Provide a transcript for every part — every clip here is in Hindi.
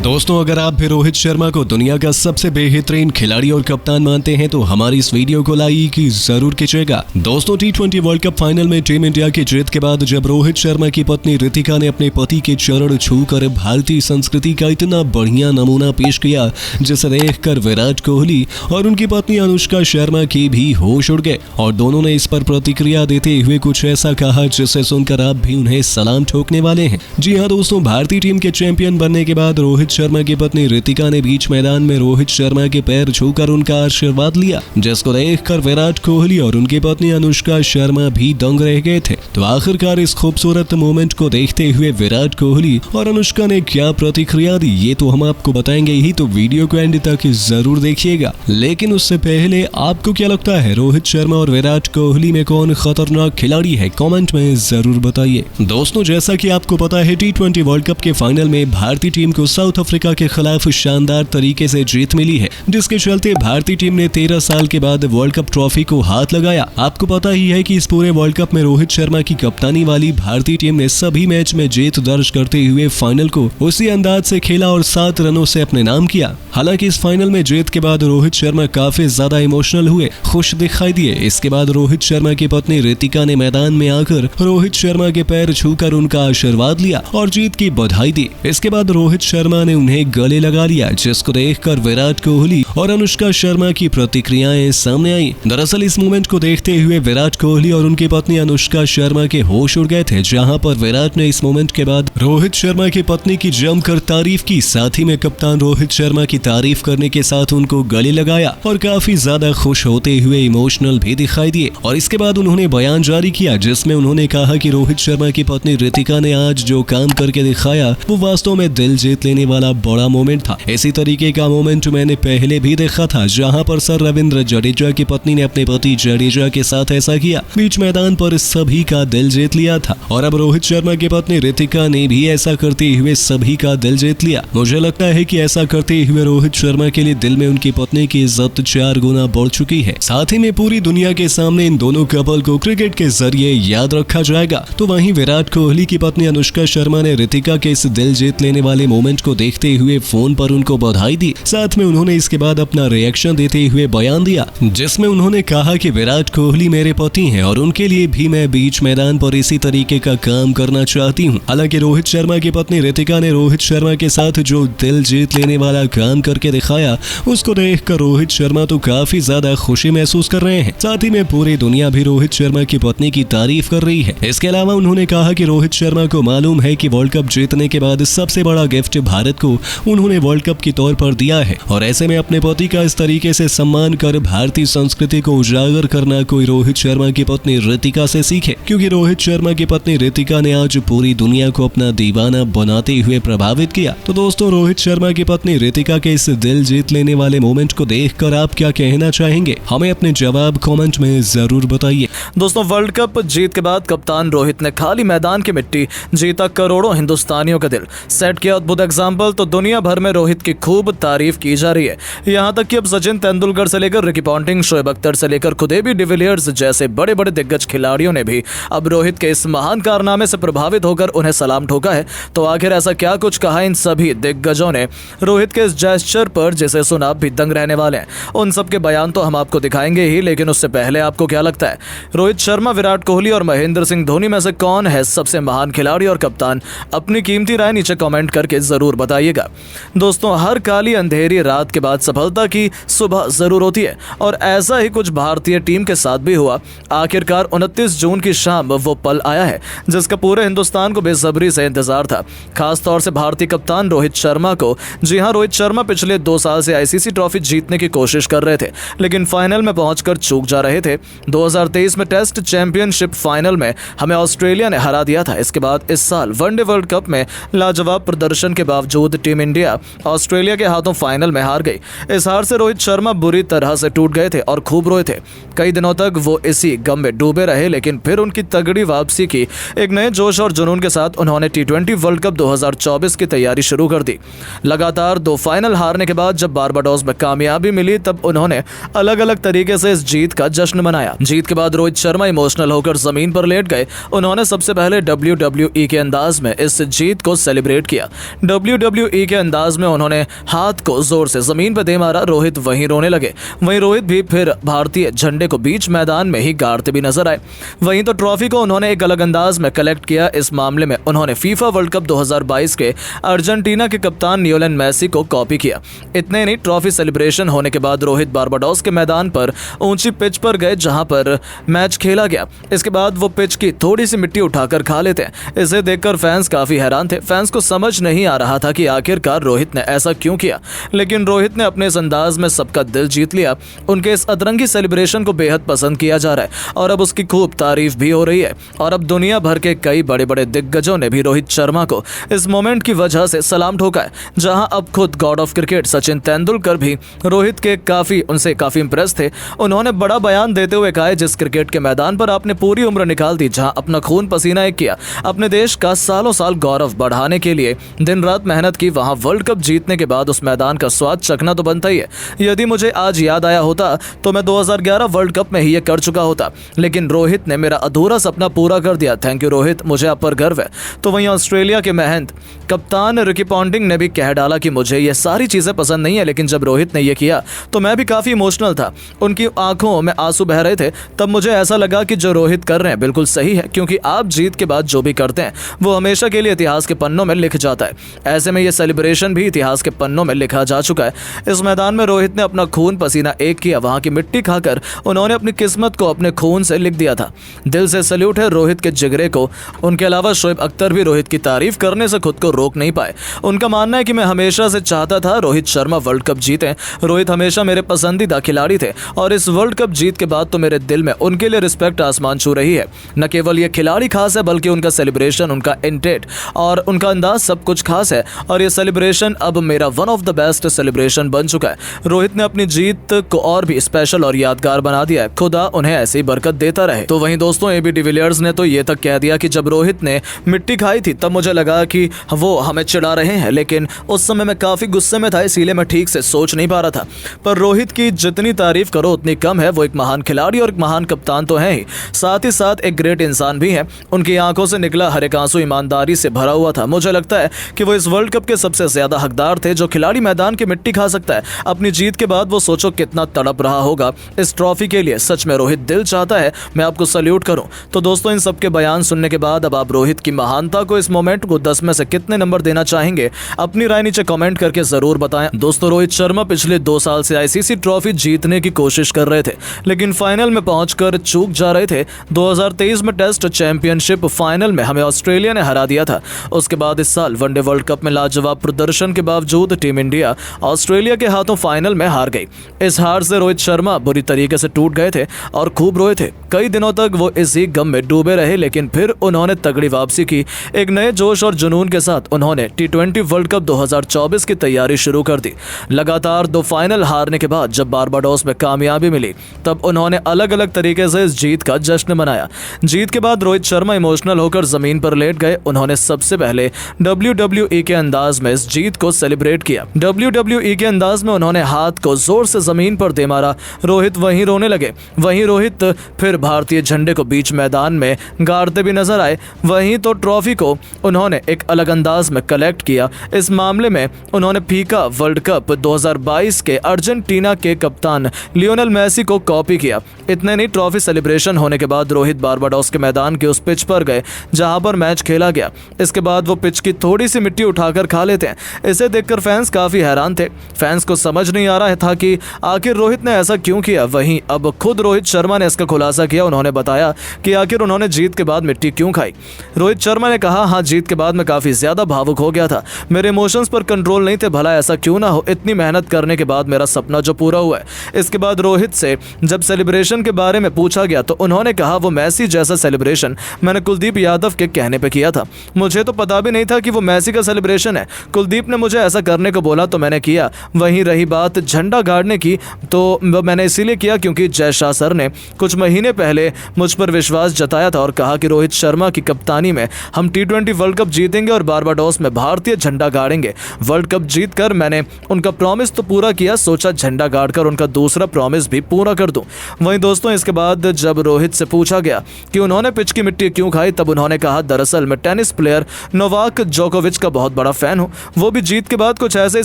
दोस्तों, अगर आप भी रोहित शर्मा को दुनिया का सबसे बेहतरीन खिलाड़ी और कप्तान मानते हैं तो हमारी इस वीडियो को लाइक जरूर कीजिएगा। दोस्तों, T20 वर्ल्ड कप फाइनल में टीम इंडिया की जीत के बाद जब रोहित शर्मा की पत्नी रितिका ने अपने पति के चरण छूकर भारतीय संस्कृति का इतना बढ़िया नमूना पेश किया जिसे देखकर विराट कोहली और उनकी पत्नी अनुष्का शर्मा की भी होश उड़ गए और दोनों ने इस पर प्रतिक्रिया देते हुए कुछ ऐसा कहा जिसे सुनकर आप भी उन्हें सलाम ठोकने वाले हैं। जी हाँ दोस्तों, भारतीय टीम के चैंपियन बनने के बाद रोहित शर्मा की पत्नी रितिका ने बीच मैदान में रोहित शर्मा के पैर छूकर उनका आशीर्वाद लिया, जिसको देखकर विराट कोहली और उनकी पत्नी अनुष्का शर्मा भी दंग रह गए थे। तो आखिरकार इस खूबसूरत मोमेंट को देखते हुए विराट कोहली और अनुष्का ने क्या प्रतिक्रिया दी ये तो हम आपको बताएंगे ही, तो वीडियो को एंड तक जरूर देखिएगा। लेकिन उससे पहले आपको क्या लगता है, रोहित शर्मा और विराट कोहली में कौन खतरनाक खिलाड़ी है? कमेंट में जरूर बताइए। दोस्तों, जैसा कि आपको पता है, T20 वर्ल्ड कप के फाइनल में भारतीय टीम को साउथ अफ्रीका के खिलाफ शानदार तरीके से जीत मिली है, जिसके चलते भारतीय टीम ने 13 साल के बाद वर्ल्ड कप ट्रॉफी को हाथ लगाया। आपको पता ही है कि इस पूरे वर्ल्ड कप में रोहित शर्मा की कप्तानी वाली भारतीय टीम ने सभी मैच में जीत दर्ज करते हुए फाइनल को उसी अंदाज से खेला और 7 रनों से अपने नाम किया। हालांकि इस फाइनल में जीत के बाद रोहित शर्मा काफी ज्यादा इमोशनल हुए, खुश दिखाई दिए। इसके बाद रोहित शर्मा की पत्नी रितिका ने मैदान में आकर रोहित शर्मा के पैर छूकर उनका आशीर्वाद लिया और जीत की बधाई दी। इसके बाद रोहित शर्मा ने उन्हें गले लगा लिया, जिसको देखकर विराट कोहली और अनुष्का शर्मा की प्रतिक्रियाएं सामने आई। दरअसल इस मोमेंट को देखते हुए विराट कोहली और उनकी पत्नी अनुष्का शर्मा के होश उड़ गए थे, जहां पर विराट ने इस मोमेंट के बाद रोहित शर्मा की पत्नी की जमकर तारीफ की, साथ ही में कप्तान रोहित शर्मा की तारीफ करने के साथ उनको गले लगाया और काफी ज्यादा खुश होते हुए इमोशनल भी दिखाई दिए। और इसके बाद उन्होंने बयान जारी किया, जिसमें उन्होंने कहा कि रोहित शर्मा की पत्नी रितिका ने आज जो काम करके दिखाया वो वास्तव में दिल जीत लेने वाला बड़ा मोमेंट था। इसी तरीके का मोमेंट मैंने पहले भी देखा था, जहां पर सर रविंद्र जडेजा की पत्नी ने अपने पति जडेजा के साथ ऐसा किया, बीच मैदान पर सभी का दिल जीत लिया था। और अब रोहित शर्मा की पत्नी रितिका ने भी ऐसा करते हुए सभी का दिल जीत लिया। मुझे लगता है कि ऐसा करते हुए रोहित शर्मा के लिए दिल में उनकी पत्नी की इज्जत 4 गुना बढ़ चुकी है। साथ ही में पूरी दुनिया के सामने इन दोनों कपल को क्रिकेट के जरिए याद रखा जाएगा। तो वहीं विराट कोहली की पत्नी अनुष्का शर्मा ने रितिका के इस दिल जीत लेने वाले मोमेंट को देखते हुए फोन पर उनको बधाई दी। साथ में उन्होंने इसके बाद अपना रिएक्शन देते हुए बयान दिया, जिसमें उन्होंने कहा कि विराट कोहली मेरे पति हैं और उनके लिए भी मैं बीच मैदान पर इसी तरीके का काम करना चाहती हूं। हालांकि रोहित शर्मा की पत्नी रितिका ने रोहित शर्मा के साथ जो दिल जीत लेने वाला काम करके दिखाया, उसको देखकर रोहित शर्मा तो काफी ज्यादा खुशी महसूस कर रहे हैं। साथ ही में पूरी दुनिया भी रोहित शर्मा की पत्नी की तारीफ कर रही है। इसके अलावा उन्होंने कहा कि रोहित शर्मा को मालूम है कि वर्ल्ड कप जीतने के बाद सबसे बड़ा गिफ्ट भारत को उन्होंने वर्ल्ड कप के तौर पर दिया है और ऐसे में अपने पति का इस तरीके से सम्मान कर भारतीय संस्कृति को उजागर करना कोई रोहित शर्मा की पत्नी रितिका से सीखे, क्योंकि रोहित शर्मा की पत्नी रितिका ने आज पूरी दुनिया को अपना दीवाना बनाते हुए प्रभावित किया। तो दोस्तों, रोहित शर्मा की पत्नी रितिका के इस दिल जीत लेने वाले मोमेंट को देखकर आप क्या कहना चाहेंगे? हमें अपने जवाब कमेंट में जरूर बताइए। दोस्तों, वर्ल्ड कप जीत के बाद कप्तान रोहित ने खाली मैदान की मिट्टी जीता करोड़ों हिंदुस्तानियों का दिल, सेट किया अद्भुत एग्जाम्पल। तो दुनिया भर में रोहित की खूब तारीफ की जा रही है, यहाँ तक कि अब सचिन तेंदुलकर से लेकर रिकी पॉन्टिंग, शोएब अख्तर से लेकर खुद भी डिविलियर्स जैसे बड़े बड़े दिग्गज खिलाड़ियों ने भी अब रोहित के इस महान कारनामे से प्रभावित होकर उन्हें सलाम ठोका है। तो आखिर ऐसा क्या कुछ कहा इन सभी दिग्गजों ने रोहित के इस जेस्चर पर, जिसे सुना आप भी दंग रहने वाले हैं। उन सब के बयान तो हम आपको दिखाएंगे ही, लेकिन उससे पहले आपको क्या लगता है, रोहित शर्मा, विराट कोहली और महेंद्र सिंह धोनी में से कौन है सबसे महान खिलाड़ी और कप्तान? अपनी कीमती राय नीचे कमेंट करके जरूर बताइएगा। दोस्तों, हर काली अंधेरी रात के बाद सफलता की सुबह जरूर होती है और ऐसा ही कुछ भारतीय टीम के साथ भी हुआ। आखिरकार 29 जून की शाम वो पल आया है जिसका पूरे हिंदुस्तान को बेसब्री से इंतजार था, खास तौर से भारतीय कप्तान रोहित शर्मा को। जी हां, रोहित शर्मा पिछले 2 साल से आईसीसी ट्रॉफी जीतने की कोशिश कर रहे थे, लेकिन फाइनल में पहुंचकर चूक जा रहे थे। 2023 में टेस्ट चैंपियनशिप फाइनल में हमें ऑस्ट्रेलिया ने हरा दिया था। इसके बाद इस साल वनडे वर्ल्ड कप में लाजवाब प्रदर्शन के बावजूद टीम इंडिया ऑस्ट्रेलिया के हाथों फाइनल में हार गई। इस हार से रोहित शर्मा बुरी तरह से टूट गए थे और खूब रोए थे। कई दिनों तक वो इसी गम में डूबे रहे, लेकिन फिर उनकी तगड़ी वापसी की एक नए जोश और जुनून के साथ उन्होंने T20 वर्ल्ड कप 2024 की तैयारी शुरू कर दी। लगातार 2 फाइनल हारने के बाद जब बारबाडोस में कामयाबी मिली, तब उन्होंने अलग अलग तरीके से इस जीत का जश्न मनाया। जीत के बाद रोहित शर्मा इमोशनल होकर जमीन पर लेट गए। उन्होंने सबसे पहले WWE के अंदाज में इस जीत को सेलिब्रेट किया। WWE WWE के अंदाज में उन्होंने हाथ को जोर से जमीन पर दे मारा। रोहित वहीं रोने लगे। वहीं रोहित भी फिर भारतीय झंडे को बीच मैदान में ही गाड़ते भी नजर आए। वहीं तो ट्रॉफी को उन्होंने एक अलग अंदाज में कलेक्ट किया। इस मामले में उन्होंने फीफा वर्ल्ड कप 2022 के अर्जेंटीना के कप्तान लियोनेल मेसी को कॉपी किया। इतने नहीं, ट्रॉफी सेलिब्रेशन होने के बाद रोहित बारबाडोस के मैदान पर ऊंची पिच पर गए जहां पर मैच खेला गया। इसके बाद वो पिच की थोड़ी सी मिट्टी उठाकर खा लेते हैं। इसे देखकर फैंस काफी हैरान थे। फैंस को समझ नहीं आ रहा था कि आखिरकार रोहित ने ऐसा क्यों किया, लेकिन रोहित ने अपने इस अंदाज में सबका दिल जीत लिया। उनके इस अतरंगी सेलिब्रेशन को बेहद पसंद किया जा रहा है और अब उसकी खूब तारीफ भी हो रही है। और अब दुनिया भर के कई बड़े बड़े दिग्गजों ने भी रोहित शर्मा को इस मोमेंट की वजह से सलाम ठोका है। जहां अब खुद God of cricket Sachin Tendulkar भी रोहित के उनसे काफी इंप्रेस थे। उन्होंने बड़ा बयान देते हुए कहा, जिस क्रिकेट के मैदान पर आपने पूरी उम्र निकाल दी, जहां अपना खून पसीना एक किया, अपने देश का सालों साल गौरव बढ़ाने के लिए दिन रात मेहनत की, वहां वर्ल्ड कप जीतने के बाद उस मैदान का स्वाद चखना तो बनता ही है। यदि मुझे आज याद आया होता तो मैं 2011 वर्ल्ड कप में ही ये कर चुका होता, लेकिन रोहित ने मेरा अधूरा सपना पूरा कर दिया। थैंक यू रोहित, मुझे आप पर गर्व है। तो वहीं ऑस्ट्रेलिया के महंत कप्तान रिकी पॉन्टिंग ने भी कह डाला कि मुझे ये सारी चीजें पसंद नहीं है, लेकिन जब रोहित ने ये किया तो मैं भी काफी इमोशनल था। उनकी आंखों में आंसू बह रहे थे। तब मुझे ऐसा लगा कि जो रोहित कर रहे हैं बिल्कुल सही है, क्योंकि आप जीत के बाद जो भी करते हैं वो हमेशा के लिए इतिहास के पन्नों में लिख जाता है। ऐसे में ये सेलिब्रेशन भी इतिहास के पन्नों में लिखा जा चुका है। इस मैदान में रोहित ने अपना खून पसीना एक किया। वहां की मिट्टी खाकर उन्होंने अपनी किस्मत को अपने खून से लिख दिया था। दिल से सैल्यूट है रोहित के जिगरे को। उनके अलावा शोएब अख्तर भी रोहित की तारीफ करने से खुद को रोक नहीं पाए। उनका मानना है कि मैं हमेशा से चाहता था रोहित शर्मा वर्ल्ड कप जीते। रोहित हमेशा मेरे पसंदीदा खिलाड़ी थे और इस वर्ल्ड कप जीत के बाद तो मेरे दिल में उनके लिए रिस्पेक्ट आसमान छू रही है। न केवल ये खिलाड़ी खास है, बल्कि उनका सेलिब्रेशन, उनका इंटेट और उनका अंदाज सब कुछ खास है। और ये सेलिब्रेशन अब मेरा one of the best celebration बन चुका है। रोहित ने अपनी जीत को और भी स्पेशल और यादगार बना दिया है। खुदा उन्हें ऐसी बरकत देता रहे। तो वहीं दोस्तों, एबी डिविलियर्स ने तो ये तक कह दिया कि जब रोहित ने मिट्टी खाई थी तब मुझे लगा कि वो हमें चिढ़ा रहे हैं, लेकिन उस समय मैं काफी गुस्से में था, इसीलिए मैं ठीक से सोच नहीं पा रहा था। पर रोहित की जितनी तारीफ करो उतनी कम है। वो एक महान खिलाड़ी और एक महान कप्तान तो है ही, साथ ही साथ एक ग्रेट इंसान भी है। उनकी आंखों से निकला हर एक आंसू ईमानदारी से भरा हुआ था। मुझे लगता है कि वो इस वर्ल्ड कप के सबसे ज्यादा हकदार थे। जो खिलाड़ी मैदान की मिट्टी खा सकता है अपनी जीत के बाद, वो सोचो कितना तड़प रहा होगा इस ट्रॉफी के लिए। सच में रोहित दिल चाहता है मैं आपको सल्यूट करूं। तो दोस्तों, इन सबके बयान सुनने के बाद अब आप रोहित की महानता को, इस मोमेंट को 10 में से कितने नंबर देना चाहेंगे? अपनी राय नीचे कमेंट करके जरूर बताएं। दोस्तों, रोहित शर्मा पिछले 2 साल से आईसीसी ट्रॉफी जीतने की कोशिश कर रहे थे, लेकिन फाइनल में पहुंचकर चूक जा रहे थे। 2023 में टेस्ट चैंपियनशिप फाइनल में हमें ऑस्ट्रेलिया ने हरा दिया था। उसके बाद इस साल वनडे वर्ल्ड कप में लाजवाब प्रदर्शन के बावजूद टीम इंडिया ऑस्ट्रेलिया के हाथों फाइनल में हार गई। इस हार से रोहित शर्मा बुरी तरीके से टूट गए थे और खूब रोए थे। कई दिनों तक वो इसी गम में डूबे रहे, लेकिन फिर उन्होंने तगड़ी वापसी की। एक नए जोश और जुनून के साथ उन्होंने T20 वर्ल्ड कप 2024 की तैयारी शुरू कर दी। लगातार 2 फाइनल हारने के बाद जब बारबाडोस में कामयाबी मिली, तब उन्होंने अलग अलग तरीके से इस जीत का जश्न मनाया। जीत के बाद रोहित शर्मा इमोशनल होकर जमीन पर लेट गए। उन्होंने सबसे पहले WWE के अंदाज में इस जीत को सेलिब्रेट किया। WWE के अंदाज में उन्होंने हाथ को जोर से जमीन पर दे मारा। रोहित वहीं रोने लगे। वहीं रोहित फिर भारतीय झंडे को बीच मैदान में गाड़ते भी नजर आए। वहीं तो ट्रॉफी को उन्होंने एक अलग अंदाज में कलेक्ट किया। इस मामले में उन्होंने फीफा वर्ल्ड कप 2022 के अर्जेंटीना के कप्तान लियोनेल मेसी को कॉपी किया। इतने नहीं, ट्रॉफी सेलिब्रेशन होने के बाद रोहित बारबाडोस के मैदान के उस पिच पर गए जहां पर मैच खेला गया। इसके बाद वो पिच की थोड़ी सी मिट्टी उठाकर खा लेते हैं। इसे देखकर फैंस काफी हैरान थे। फैंस को समझ नहीं आ रहा था कि आखिर रोहित ने ऐसा क्यों किया। वहीं अब खुद रोहित शर्मा ने इसका खुलासा किया। उन्होंने बताया कि आखिर उन्होंने जीत के बाद मिट्टी क्यों खाई। रोहित शर्मा ने कहा, हाँ, जीत के बाद मैं काफी ज्यादा भावुक हो गया था। मेरे इमोशंस पर कंट्रोल नहीं थे। भला ऐसा क्यों ना हो, इतनी मेहनत करने के बाद मेरा सपना जो पूरा हुआ है। इसके बाद रोहित से जब सेलिब्रेशन के बारे में पूछा गया तो उन्होंने कहा, वो मैसी जैसा सेलिब्रेशन मैंने कुलदीप यादव के कहने पे किया था। मुझे तो पता भी नहीं था कि वो मैसी का सेलिब्रेशन है। कुलदीप ने मुझे ऐसा करने को बोला तो मैंने किया। वहीं रही बात झंडा गाड़ने की, तो मैंने इसीलिए किया क्योंकि जय शाह सर ने कुछ महीने पहले मुझ पर विश्वास जताया था और कहा कि रोहित शर्मा की कप्तानी में हम T20 वर्ल्ड कप जीतेंगे और बारबाडोस में भारतीय झंडा गाड़ेंगे। वर्ल्ड कप जीतकर मैंने उनका प्रॉमिस तो पूरा किया, सोचा झंडा गाड़कर उनका दूसरा प्रॉमिस भी पूरा कर दूं। वहीं दोस्तों, इसके बाद जब रोहित से पूछा गया कि उन्होंने पिच की मिट्टी क्यों खाई, तब उन्होंने कहा, दरअसल मैं टेनिस प्लेयर नोवाक जोकोविच का बहुत बड़ा फैन हूँ, वो भी जीत के बाद कुछ ऐसे ही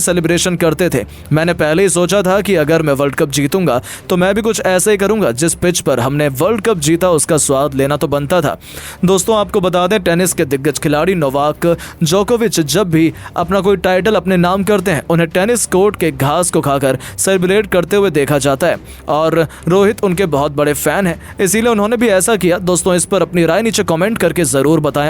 सेलिब्रेशन करते थे। मैंने पहले ही सोचा था कि अगर मैं वर्ल्ड कप जीतूंगा तो मैं भी कुछ ऐसे ही करूंगा। जिस पिच पर हमने वर्ल्ड कप जीता उसका स्वाद लेना तो बनता था। दोस्तों, आपको बता दें, टेनिस के दिग्गज खिलाड़ी नोवाक जोकोविच जब भी अपना कोई टाइटल अपने नाम करते हैं, उन्हें टेनिस कोर्ट के घास को खाकर सेलिब्रेट करते हुए देखा जाता है और रोहित उनके बहुत बड़े फैन हैं, इसीलिए उन्होंने भी ऐसा किया। दोस्तों, इस पर अपनी राय नीचे कमेंट करके ज़रूर बताएं।